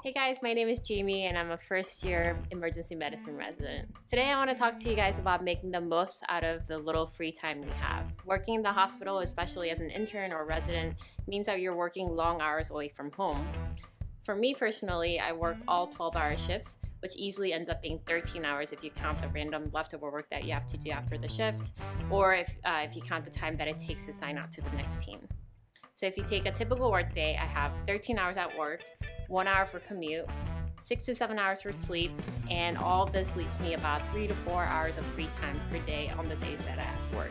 Hey guys, my name is Jamie and I'm a first year emergency medicine resident. Today I want to talk to you guys about making the most out of the little free time we have. Working in the hospital, especially as an intern or resident, means that you're working long hours away from home. For me personally, I work all 12-hour shifts, which easily ends up being 13 hours if you count the random leftover work that you have to do after the shift, or if you count the time that it takes to sign out to the next team. So if you take a typical work day, I have 13 hours at work, 1 hour for commute, 6 to 7 hours for sleep, and all of this leaves me about 3 to 4 hours of free time per day on the days that I have work.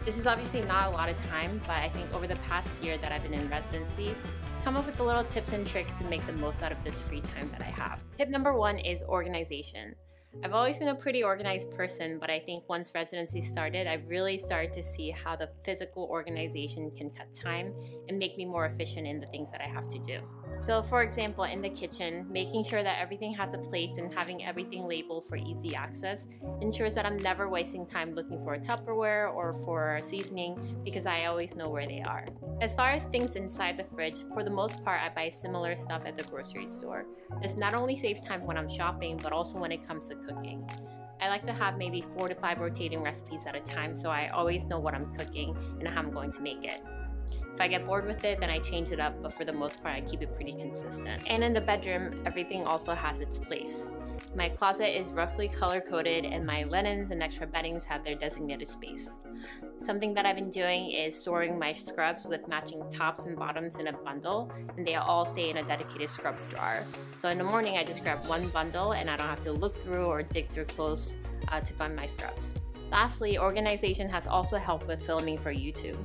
This is obviously not a lot of time, but I think over the past year that I've been in residency, I've come up with the little tips and tricks to make the most out of this free time that I have. Tip number 1 is organization. I've always been a pretty organized person, but I think once residency started, I really started to see how the physical organization can cut time and make me more efficient in the things that I have to do. So for example, in the kitchen, making sure that everything has a place and having everything labeled for easy access ensures that I'm never wasting time looking for a Tupperware or for seasoning because I always know where they are. As far as things inside the fridge, for the most part, I buy similar stuff at the grocery store. This not only saves time when I'm shopping, but also when it comes to cooking. I like to have maybe 4 to 5 rotating recipes at a time so I always know what I'm cooking and how I'm going to make it. If I get bored with it, then I change it up, but for the most part, I keep it pretty consistent. And in the bedroom, everything also has its place. My closet is roughly color-coded and my linens and extra beddings have their designated space. Something that I've been doing is storing my scrubs with matching tops and bottoms in a bundle, and they all stay in a dedicated scrubs drawer. So in the morning, I just grab one bundle and I don't have to look through or dig through clothes to find my scrubs. Lastly, organization has also helped with filming for YouTube.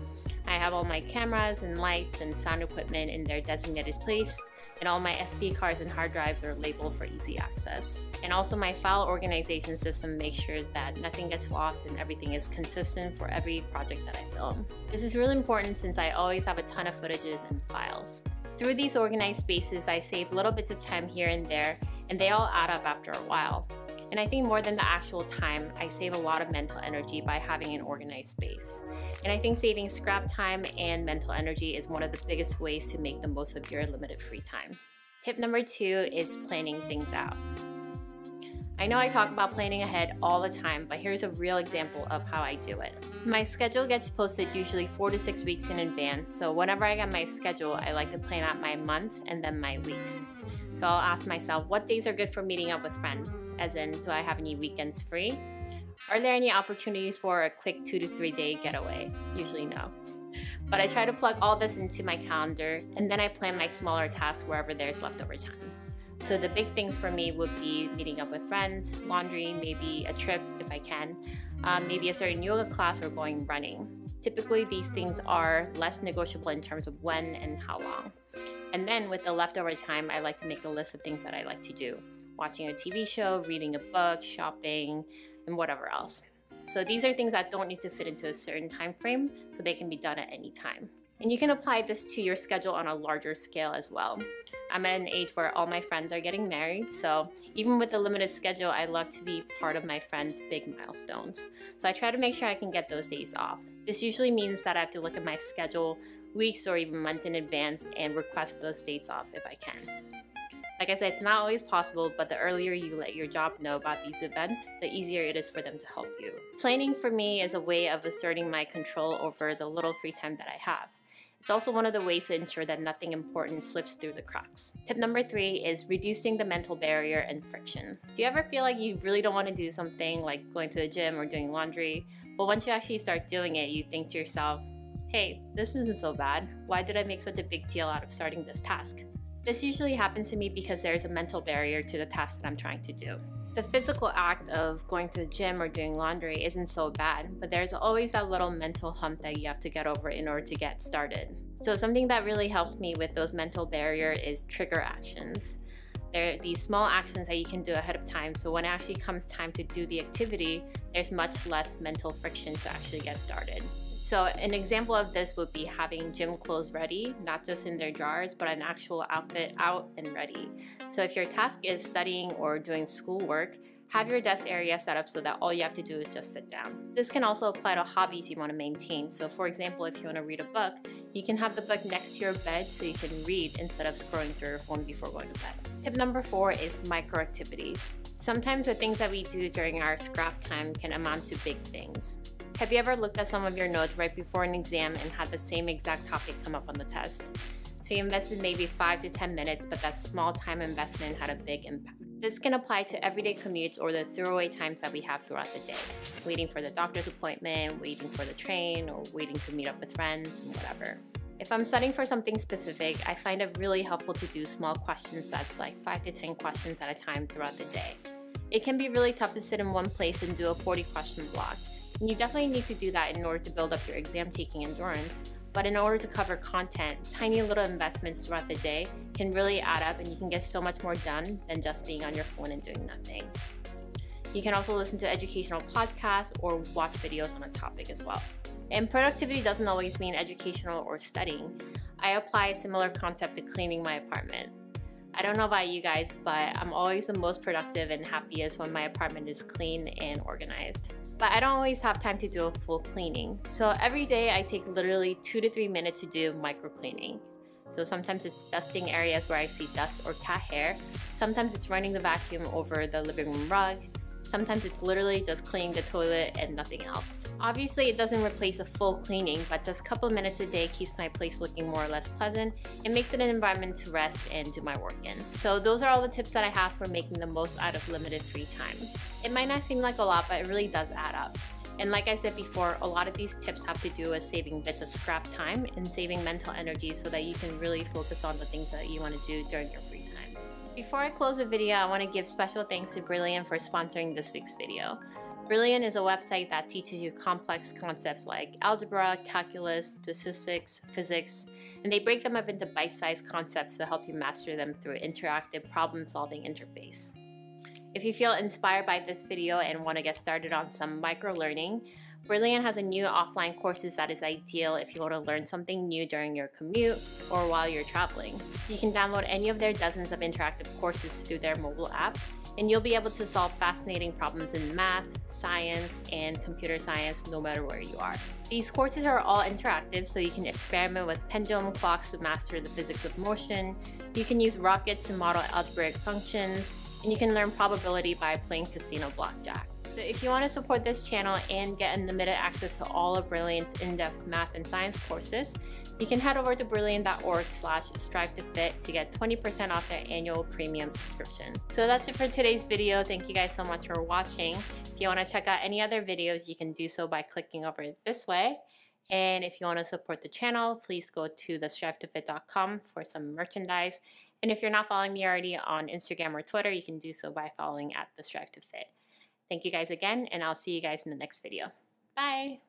I have all my cameras and lights and sound equipment in their designated place, and all my SD cards and hard drives are labeled for easy access. And also my file organization system makes sure that nothing gets lost and everything is consistent for every project that I film. This is really important since I always have a ton of footages and files. Through these organized spaces, I save little bits of time here and there, and they all add up after a while. And I think more than the actual time, I save a lot of mental energy by having an organized space. And I think saving scrap time and mental energy is one of the biggest ways to make the most of your limited free time. Tip number 2 is planning things out. I know I talk about planning ahead all the time, but here's a real example of how I do it. My schedule gets posted usually 4 to 6 weeks in advance, so whenever I get my schedule, I like to plan out my month and then my weeks. So I'll ask myself, what days are good for meeting up with friends? As in, do I have any weekends free? Are there any opportunities for a quick 2 to 3 day getaway? Usually no. But I try to plug all this into my calendar, and then I plan my smaller tasks wherever there's leftover time. So the big things for me would be meeting up with friends, laundry, maybe a trip if I can, maybe a certain yoga class or going running. Typically these things are less negotiable in terms of when and how long. And then with the leftover time, I like to make a list of things that I like to do. Watching a TV show, reading a book, shopping, and whatever else. So these are things that don't need to fit into a certain time frame, so they can be done at any time. And you can apply this to your schedule on a larger scale as well. I'm at an age where all my friends are getting married, so even with the limited schedule, I love to be part of my friends' big milestones. So I try to make sure I can get those days off. This usually means that I have to look at my schedule weeks or even months in advance and request those dates off if I can. Like I said, it's not always possible, but the earlier you let your job know about these events, the easier it is for them to help you. Planning for me is a way of asserting my control over the little free time that I have. It's also one of the ways to ensure that nothing important slips through the cracks. Tip number 3 is reducing the mental barrier and friction. Do you ever feel like you really don't want to do something like going to the gym or doing laundry, but once you actually start doing it, you think to yourself, hey, this isn't so bad. Why did I make such a big deal out of starting this task? This usually happens to me because there's a mental barrier to the task that I'm trying to do. The physical act of going to the gym or doing laundry isn't so bad, but there's always that little mental hump that you have to get over in order to get started. So something that really helps me with those mental barrier is trigger actions. There are these small actions that you can do ahead of time, so when it actually comes time to do the activity, there's much less mental friction to actually get started. So an example of this would be having gym clothes ready, not just in their drawers, but an actual outfit out and ready. So if your task is studying or doing schoolwork, Have your desk area set up so that all you have to do is just sit down. This can also apply to hobbies you want to maintain. So for example, if you want to read a book, you can have the book next to your bed so you can read instead of scrolling through your phone before going to bed. Tip number 4 is micro activities. Sometimes the things that we do during our scrap time can amount to big things. Have you ever looked at some of your notes right before an exam and had the same exact topic come up on the test? So you invested maybe 5 to 10 minutes, but that small time investment had a big impact. This can apply to everyday commutes or the throwaway times that we have throughout the day. Waiting for the doctor's appointment, waiting for the train, or waiting to meet up with friends, and whatever. If I'm studying for something specific, I find it really helpful to do small questions that's like 5 to 10 questions at a time throughout the day. It can be really tough to sit in one place and do a 40-question block. And you definitely need to do that in order to build up your exam-taking endurance. But in order to cover content, tiny little investments throughout the day can really add up, and you can get so much more done than just being on your phone and doing nothing. You can also listen to educational podcasts or watch videos on a topic as well. And productivity doesn't always mean educational or studying. I apply a similar concept to cleaning my apartment. I don't know about you guys, but I'm always the most productive and happiest when my apartment is clean and organized. But I don't always have time to do a full cleaning. So every day I take literally 2 to 3 minutes to do micro cleaning. So sometimes it's dusting areas where I see dust or cat hair. Sometimes it's running the vacuum over the living room rug. Sometimes it's literally just cleaning the toilet and nothing else. Obviously, it doesn't replace a full cleaning, but just a couple minutes a day keeps my place looking more or less pleasant. It makes it an environment to rest and do my work in. So those are all the tips that I have for making the most out of limited free time. It might not seem like a lot, but it really does add up. And like I said before, a lot of these tips have to do with saving bits of scrap time and saving mental energy so that you can really focus on the things that you want to do during your free time. Before I close the video, I want to give special thanks to Brilliant for sponsoring this week's video. Brilliant is a website that teaches you complex concepts like algebra, calculus, statistics, physics, and they break them up into bite-sized concepts to help you master them through an interactive problem-solving interface. If you feel inspired by this video and want to get started on some micro-learning, Brilliant has a new offline courses that is ideal if you want to learn something new during your commute or while you're traveling. You can download any of their dozens of interactive courses through their mobile app, and you'll be able to solve fascinating problems in math, science, and computer science no matter where you are. These courses are all interactive, so you can experiment with pendulum clocks to master the physics of motion, you can use rockets to model algebraic functions, and you can learn probability by playing casino blackjack. So if you want to support this channel and get unlimited access to all of Brilliant's in-depth math and science courses, you can head over to brilliant.org/StriveToFit to get 20% off their annual premium subscription. So that's it for today's video. Thank you guys so much for watching. If you want to check out any other videos, you can do so by clicking over this way. And if you want to support the channel, please go to TheStriveToFit.com for some merchandise. And if you're not following me already on Instagram or Twitter, you can do so by following @TheStriveToFit. Thank you guys again, and I'll see you guys in the next video. Bye!